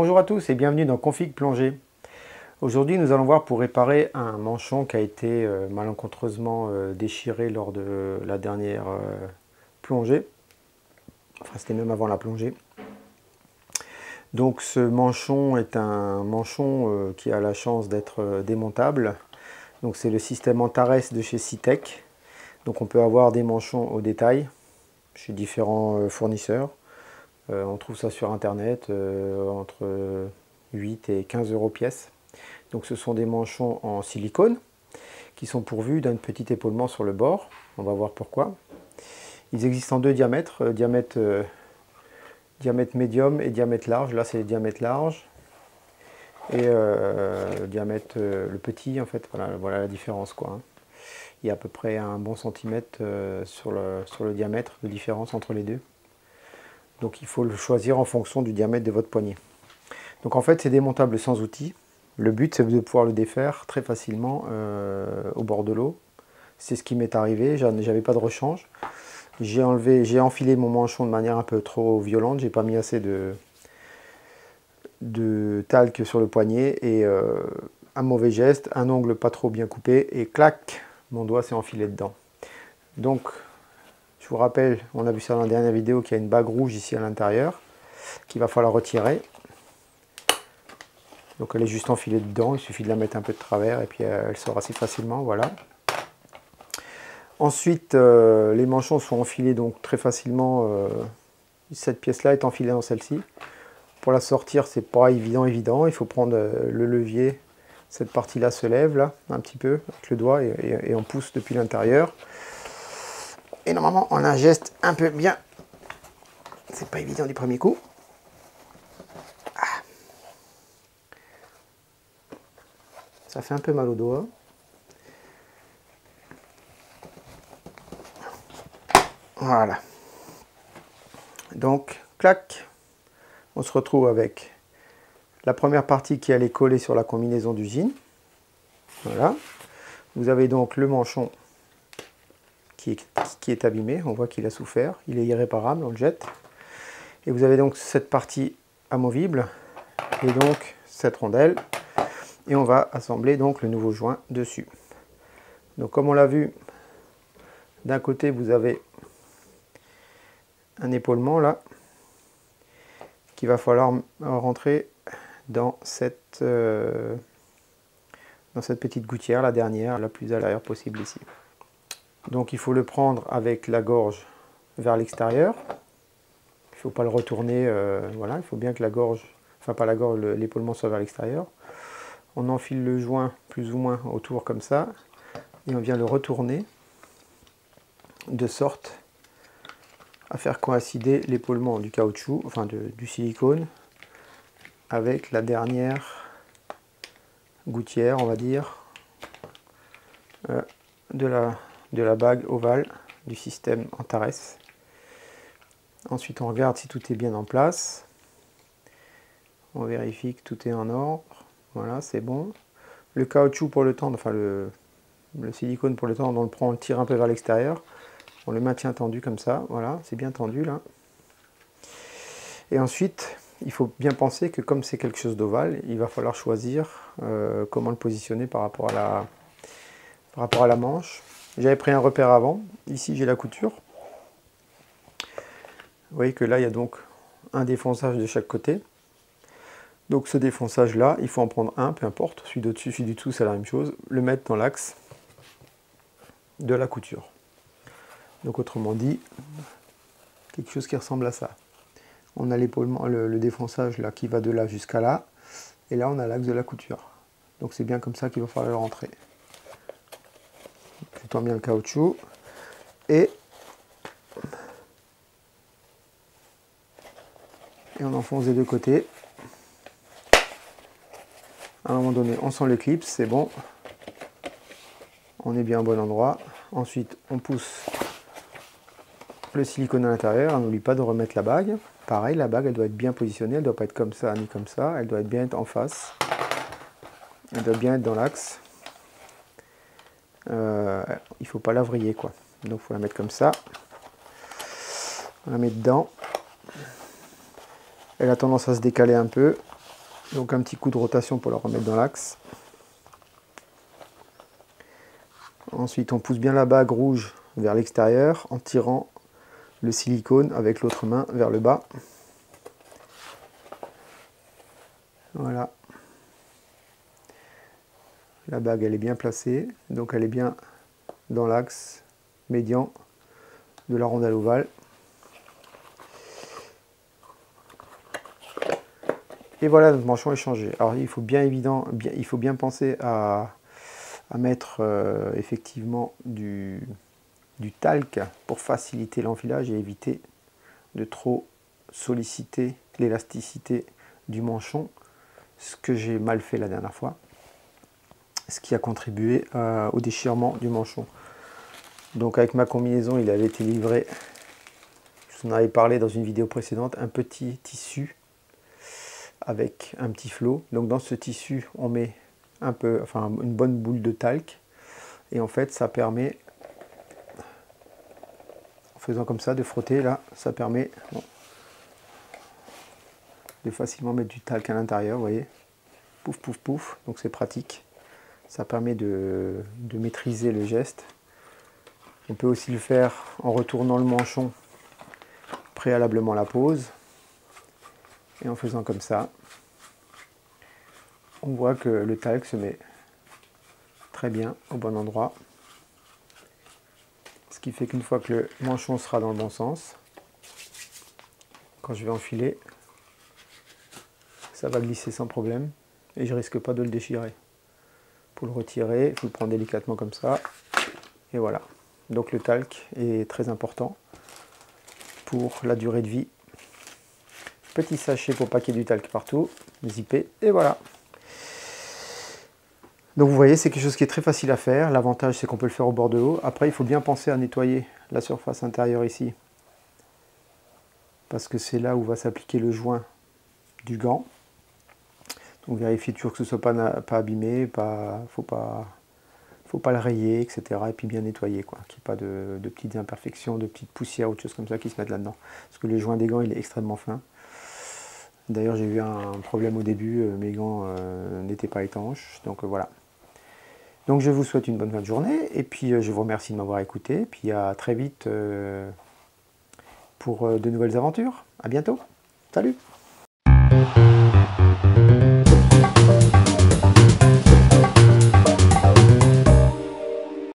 Bonjour à tous et bienvenue dans Config Plongée. Aujourd'hui nous allons voir pour réparer un manchon qui a été malencontreusement déchiré lors de la dernière plongée. Enfin c'était même avant la plongée. Donc ce manchon est un manchon qui a la chance d'être démontable. Donc c'est le système Antares de chez Sitech. Donc on peut avoir des manchons au détail chez différents fournisseurs. On trouve ça sur internet entre 8 et 15 euros pièce. Donc ce sont des manchons en silicone qui sont pourvus d'un petit épaulement sur le bord. On va voir pourquoi. Ils existent en deux diamètres, diamètre médium et diamètre large. Là c'est le diamètre large et diamètre le petit en fait. Voilà la différence quoi. Hein. Il y a à peu près un bon centimètre sur le diamètre de différence entre les deux. Donc il faut le choisir en fonction du diamètre de votre poignet. Donc en fait c'est démontable sans outil. Le but c'est de pouvoir le défaire très facilement au bord de l'eau. C'est ce qui m'est arrivé, j'avais pas de rechange. J'ai enfilé mon manchon de manière un peu trop violente, j'ai pas mis assez de talc sur le poignet et un mauvais geste, un ongle pas trop bien coupé et clac, mon doigt s'est enfilé dedans. Donc je vous rappelle, on a vu ça dans la dernière vidéo, qu'il y a une bague rouge ici à l'intérieur, qu'il va falloir retirer. Donc elle est juste enfilée dedans, il suffit de la mettre un peu de travers et puis elle sort assez facilement, voilà. Ensuite, les manchons sont enfilés donc très facilement, cette pièce-là est enfilée dans celle-ci. Pour la sortir, c'est pas évident, il faut prendre le levier, cette partie-là se lève là, un petit peu, avec le doigt et on pousse depuis l'intérieur. Et normalement, on a un geste un peu bien. C'est pas évident du premier coup. Ah. Ça fait un peu mal au doigt. Voilà. Donc, clac. On se retrouve avec la première partie qui allait coller sur la combinaison d'usine. Voilà. Vous avez donc le manchon qui est abîmé, on voit qu'il a souffert, il est irréparable, on le jette. Et vous avez donc cette partie amovible et donc cette rondelle. Et on va assembler donc le nouveau joint dessus. Donc comme on l'a vu, d'un côté vous avez un épaulement là, qu'il va falloir rentrer dans cette petite gouttière, la dernière, la plus à l'arrière possible ici. Donc il faut le prendre avec la gorge vers l'extérieur. Il ne faut pas le retourner, voilà, il faut bien que la gorge, enfin pas la gorge, l'épaulement soit vers l'extérieur. On enfile le joint plus ou moins autour comme ça, et on vient le retourner de sorte à faire coïncider l'épaulement du caoutchouc, enfin du silicone, avec la dernière gouttière, on va dire, de la bague ovale du système Antares. Ensuite, on regarde si tout est bien en place. On vérifie que tout est en ordre. Voilà, c'est bon. Le caoutchouc pour le tendre, enfin le silicone pour le tendre, on le prend, on le tire un peu vers l'extérieur. On le maintient tendu comme ça. Voilà, c'est bien tendu là. Et ensuite, il faut bien penser que comme c'est quelque chose d'ovale, il va falloir choisir comment le positionner par rapport à la manche. J'avais pris un repère avant. Ici, j'ai la couture. Vous voyez que là, il y a donc un défonçage de chaque côté. Donc ce défonçage-là, il faut en prendre un, peu importe. Celui d'au-dessus, celui du dessous, c'est la même chose. Le mettre dans l'axe de la couture. Donc autrement dit, quelque chose qui ressemble à ça. On a l'épaulement, le défonçage là qui va de là jusqu'à là. Et là, on a l'axe de la couture. Donc c'est bien comme ça qu'il va falloir le rentrer. Je tends bien le caoutchouc. Et on enfonce des deux côtés. À un moment donné, on sent l'éclipse, c'est bon. On est bien au bon endroit. Ensuite, on pousse le silicone à l'intérieur. On n'oublie pas de remettre la bague. Pareil, la bague, elle doit être bien positionnée. Elle ne doit pas être comme ça, ni comme ça. Elle doit être bien être en face. Elle doit bien être dans l'axe. Il ne faut pas la vriller, quoi. Donc, il faut la mettre comme ça. On la met dedans. Elle a tendance à se décaler un peu. Donc un petit coup de rotation pour la remettre dans l'axe. Ensuite on pousse bien la bague rouge vers l'extérieur en tirant le silicone avec l'autre main vers le bas. Voilà. La bague elle est bien placée, donc elle est bien dans l'axe médian de la rondelle ovale. Et voilà, notre manchon est changé. Alors il faut bien penser à mettre effectivement du talc pour faciliter l'enfilage et éviter de trop solliciter l'élasticité du manchon, ce que j'ai mal fait la dernière fois, ce qui a contribué au déchirement du manchon. Donc avec ma combinaison, il avait été livré, je vous en avais parlé dans une vidéo précédente, un petit tissu avec un petit flot. Donc dans ce tissu, on met une bonne boule de talc, et en fait ça permet, en faisant comme ça, de frotter là, ça permet de facilement mettre du talc à l'intérieur, vous voyez, pouf pouf pouf, donc c'est pratique, ça permet de maîtriser le geste. On peut aussi le faire en retournant le manchon préalablement à la pose, et en faisant comme ça, on voit que le talc se met très bien au bon endroit, ce qui fait qu'une fois que le manchon sera dans le bon sens, quand je vais enfiler, ça va glisser sans problème et je risque pas de le déchirer. Pour le retirer, il faut le prendre délicatement comme ça, et voilà. Donc le talc est très important pour la durée de vie. Petit sachet pour pas qu'il y ait du talc partout, zippé, et voilà. Donc vous voyez, c'est quelque chose qui est très facile à faire. L'avantage, c'est qu'on peut le faire au bord de l'eau. Après, il faut bien penser à nettoyer la surface intérieure ici, parce que c'est là où va s'appliquer le joint du gant. Donc vérifiez toujours que ce ne soit pas abîmé, faut pas le rayer, etc. Et puis bien nettoyer, quoi, qu'il n'y ait pas de petites imperfections, de petites poussières ou de choses comme ça qui se mettent là-dedans. Parce que le joint des gants, il est extrêmement fin. D'ailleurs, j'ai eu un problème au début, mes gants n'étaient pas étanches, donc voilà. Donc je vous souhaite une bonne fin de journée, et puis je vous remercie de m'avoir écouté, puis à très vite pour de nouvelles aventures. À bientôt. Salut!